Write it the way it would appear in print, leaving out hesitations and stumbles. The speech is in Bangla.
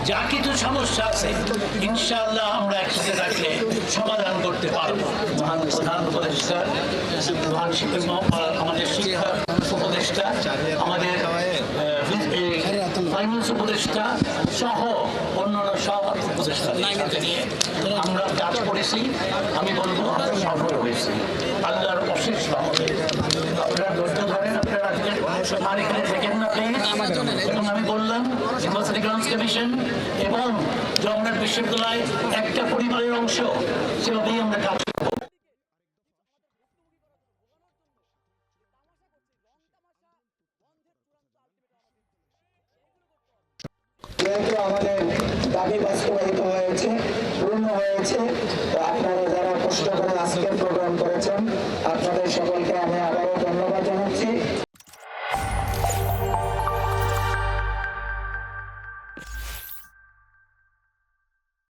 যা কিছু সমস্যা আছে ইনশাআল্লাহ আমরা একসাথে থাকলে সমাধান করতে পারবো। মহান প্রধান উপদেষ্টা, মহান আমাদের শিক্ষা উপদেষ্টা, আমাদের ফাইন্যান্স উপদেষ্টা সহ অন্যান্য সব উপদেষ্টা নিয়ে আমরা কাজ করেছি। আমি বলবো আমরা সফল হয়েছি আল্লাহর অশেষ রহমতে। আপনারা ধৈর্য ধরেন, আপনারা আর এখানে থাকেন না প্লিজ। এবং আমি বললাম ইউনিভার্সিটি গ্রান্টস কমিশন এবং জগন্নাথ বিশ্ববিদ্যালয় একটা পরিবারের অংশ, সেভাবেই আমরা কাজ করবো। যেহেতু আমাদের দাবি বাস্তবায়িত হয়